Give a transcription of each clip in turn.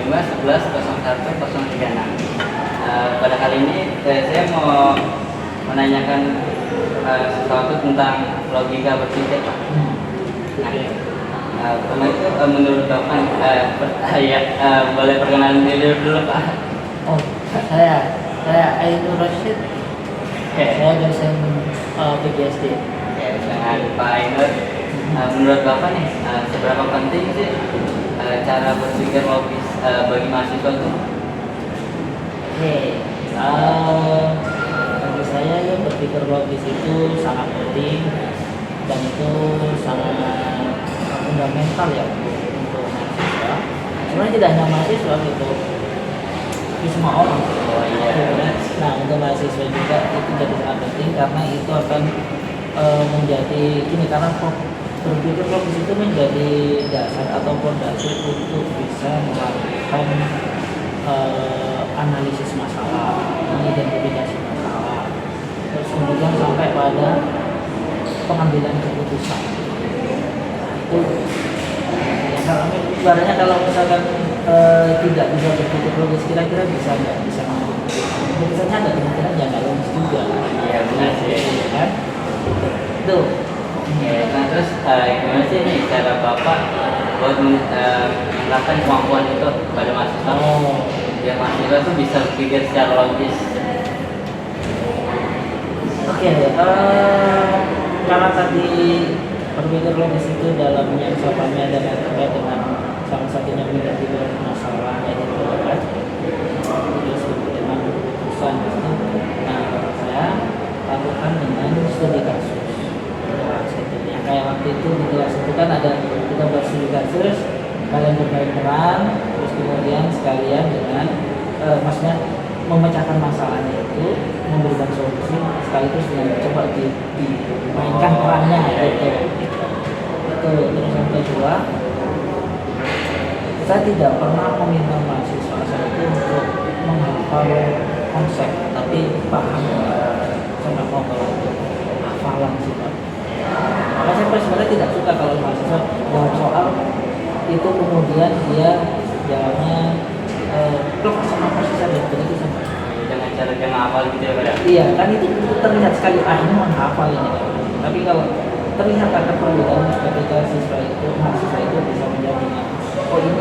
05110136. Pada kali ini saya mau menanyakan sesuatu tentang logika berpikir, Pak. Pertama itu menurut Bapak, boleh perkenalan diri dulu, Pak? Oh, saya Ainur Rashid. Saya dosen PGSD. Ya, dengan Pak Ainur. Menurut Bapak nih, seberapa penting sih cara berpikir logis bagi mahasiswa itu? Oke, bagi saya ya berpikir logis itu sangat penting dan itu sangat fundamental ya untuk mahasiswa. Sebenarnya tidak hanya mahasiswa gitu, tapi semua orang. Oh iya. Nah, untuk mahasiswa juga itu jadi sangat penting karena itu akan menjadi gini, karena berpikir logis itu menjadi dasar atau fondasi untuk bisa melakukan analisis masalah, identifikasi masalah, terus kemudian sampai pada pengambilan keputusan. Itu ya, ibaratnya kalau misalkan tidak bisa berpikir logis, kira-kira bisa nggak bisa mengambil keputusannya, ada kemungkinan yang nggak logis juga. Iya benar sih. Kan? Itu. Ya, nah terus gimana sih nih cara Bapak buat menerapkan kemampuan itu pada mahasiswa? Biar mahasiswa tuh bisa berpikir secara logis. Oke, karena tadi berpikir logis itu dalamnya ucapannya dan terkait dengan salah satunya menjadi masalah yaitu debat, terus kemudian keputusan itu. Nah, saya lakukan dengan studi kasus. Kayak waktu itu di kelas itu kan ada kita buat studi kasus, kalian bermain peran, terus kemudian sekalian dengan maksudnya memecahkan masalahnya itu, memberikan solusi sekaligus dengan coba dimainkan perannya gitu. Itu terus yang kedua, saya tidak pernah meminta mahasiswa saya itu untuk menghafal konsep, tapi paham. Saya nggak mau kalau untuk hafalan sih, Pak. Maka saya sebenarnya tidak suka kalau mahasiswa jawab soal itu kemudian dia jawabnya blok sama persis saja begitu saja. Dengan cara dia menghafal gitu ya, Pak? Iya, kan itu terlihat sekali ini menghafal ini. Tapi kalau terlihat ada perbedaan ketika mahasiswa itu bisa menjawabnya. Oh ini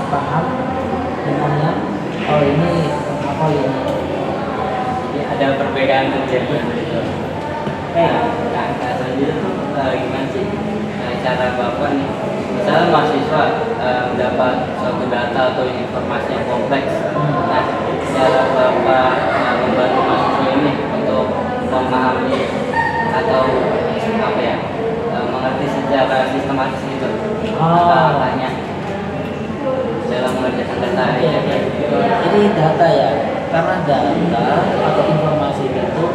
paham dengannya, oh ini menghafal ini. Jadi ada perbedaan terjadi gitu. Nah, selanjutnya tuh gimana sih cara Bapak nih, misalnya mahasiswa mendapat suatu data atau informasi yang kompleks, nah cara Bapak membantu mahasiswa ini untuk memahami atau mengerti secara sistematis gitu data-datanya dalam mengerjakan data. Jadi data ya, karena data atau informasi itu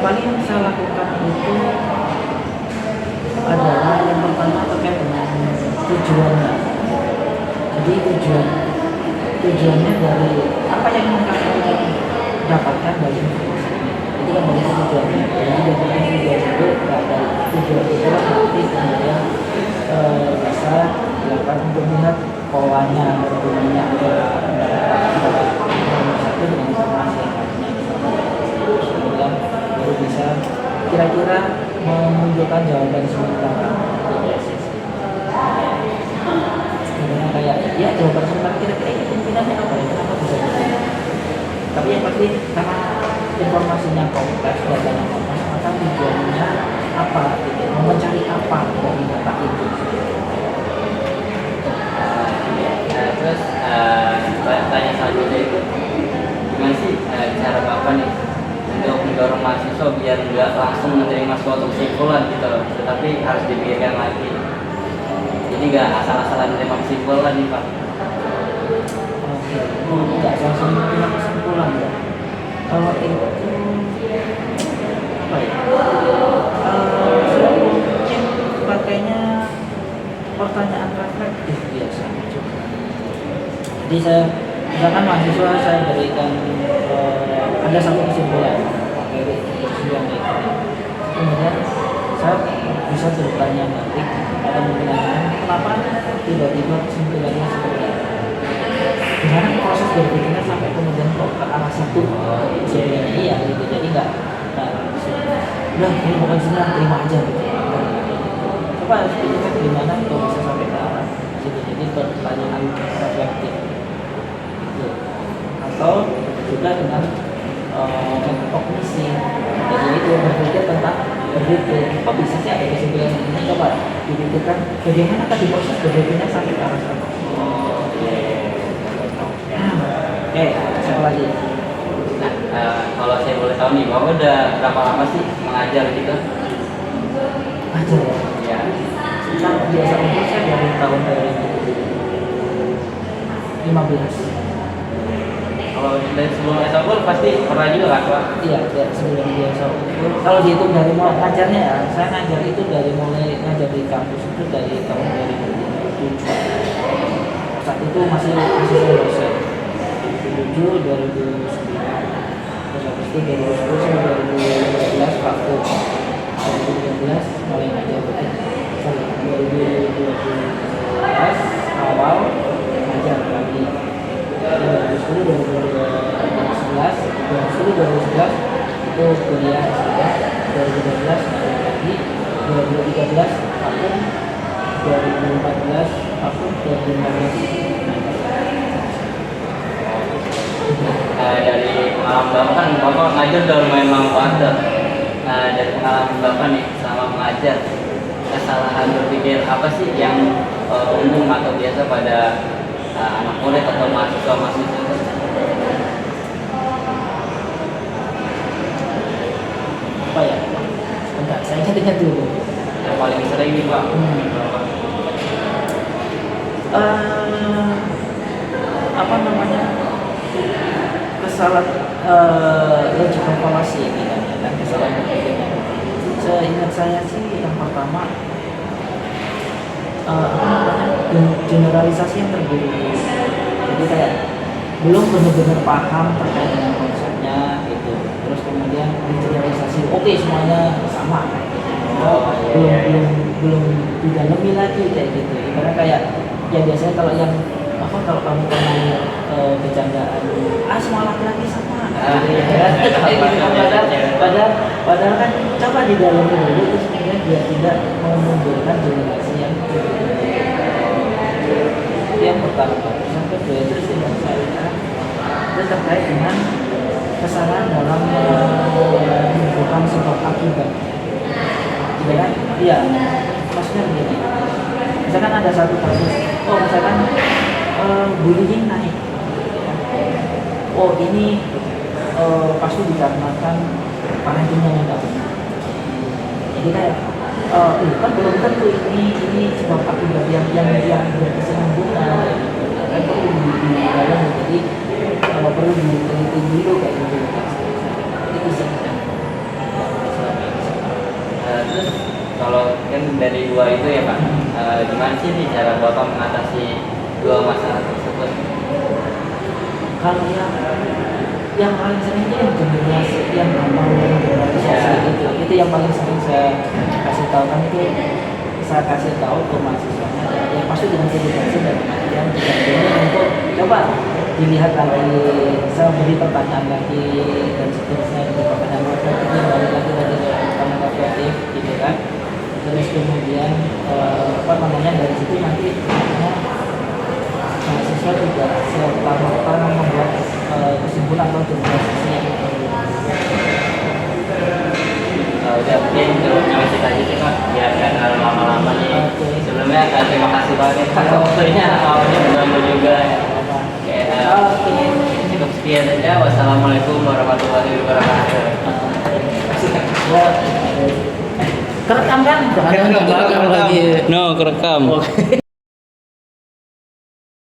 paling saya lakukan itu adalah yang pertama terkait dengan tujuannya. Jadi tujuannya dari apa yang kalian dapatkan dari informasi ini, itu kan menjadi tujuannya. Jadi dari tujuan itu dari tujuan itu nanti kemudian bisa dilakukan untuk melihat polanya, hubungannya antara satu dengan informasi yang lainnya. Kemudian baru bisa kira-kira menunjukkan jawaban sementara tesis. Sebenarnya kayak ya jawaban sementara kira-kira ini kemungkinannya apa ya, kenapa bisa begini. Tapi yang pasti karena informasinya kompleks, datanya kompleks, maka tujuannya apa gitu, mau mencari apa dari data itu. Terus tanya selanjutnya itu gimana sih cara Bapak nih untuk mendorong mahasiswa biar nggak langsung menerima suatu kesimpulan gitu loh, tetapi harus dipikirkan lagi. Jadi nggak asal-asalan menerima kesimpulan nih, Pak. Nggak langsung menerima kesimpulan ya. Kalau itu apa ya? Saya mungkin pakainya pertanyaan reflektif biasanya juga. Jadi saya misalkan mahasiswa saya berikan ada satu kesimpulan dari kesimpulan ini, kemudian saya bisa bertanya nanti atau menanyakan kenapa tiba-tiba kesimpulannya seperti itu. satu disiplinnya iya gitu, jadi nggak udah ini bukan senang terima aja gitu. Coba harus dicek gimana kok bisa sampai ke arah situ, jadi pertanyaan reflektif gitu. Atau juga dengan kognisi, jadi itu berpikir tentang berpikir kok bisa sih ada kesimpulan ini, coba dipikirkan bagaimana tadi proses berpikirnya sampai ke arah sana. Oke, siapa lagi? Nah, kalau saya boleh tahu nih, Bapak udah berapa lama sih mengajar gitu? Aja ya. Ya, Nah, biasa umur saya dari tahun 2015. kalau dari sebelum SOPUL pasti pernah juga kan, Pak? Iya, dari sebelum biasa umur. Kalau dihitung dari mulai ngajarnya ya, saya ngajar itu dari mulai ngajar di kampus itu dari tahun 2007. Saat itu masih saya dosen. 2007, 2009, terus habis itu 2010 sampai 2012 vakum. 2013 mulai ngajar. 2012 awal ngajar lagi. 2010, 2011 itu kuliah S3, 2012 ngajar lagi, 2013 vakum, 2014 vakum, 2015 Dari pengalaman Bapak kan Bapak ngajar udah lumayan lama banget. Dari pengalaman Bapak nih selama mengajar, kesalahan berpikir apa sih yang umum atau biasa pada anak murid atau mahasiswa-mahasiswa? apa ya? Sebentar, saya catat dulu. Yang paling sering nih Pak? Apa namanya, kesalahan logical fallacy bilangnya kan, kesalahan berpikirnya. Seingat saya sih yang pertama apa namanya, generalisasi yang terburu-buru. Jadi kayak belum benar-benar paham terkait dengan konsepnya gitu, terus kemudian generalisasi oke semuanya sama kayak gitu. belum didalami lagi kayak gitu. Karena kayak ya biasanya kalau yang apa, kalau kamu pernah bercandaan semua laki-laki sama gitu ya. Padahal kan coba didalami dulu, terus kemudian dia tidak memunculkan generasi yang yang pertama. Sampai kedua, terus yang saya itu terkait dengan kesalahan dalam menentukan sebab akibat. Kan? Iya, maksudnya begini. Misalkan ada satu kasus, misalkan bullying naik. Ini pasti dikarenakan parentingnya yang tidak benar. Jadi kayak kan belum tentu ini sebab akibat yang berkesinambungan. Kan perlu didalami, jadi perlu diteliti dulu kayak gitu. Itu sih. Terus kalau kan dari dua itu ya Pak, gimana sih nih cara Bapak mengatasi dua masalah tersebut? Kalau yang paling sering itu yang generasi, yang gampang generalisasi itu yang paling sering saya kasih tahu kan, itu saya kasih tahu ke mahasiswanya yang pasti dengan edukasi dan yang tidak boleh untuk coba dilihat lagi, saya beri pertanyaan lagi dan seterusnya, itu pertanyaan reflektif balik lagi dari pertanyaan reflektif gitu kan. Terus kemudian apa namanya, dari situ nanti mahasiswa juga serta-merta membuat kesimpulan atau generalisasi yang Udah mungkin untuk ngasih aja sih Pak, biar nggak terlalu lama-lama nih. Sebelumnya terima kasih banget Pak, waktunya awalnya mengganggu juga. Cukup sekian saja. Wassalamualaikum warahmatullahi wabarakatuh. kerekam kan? No, kerekam.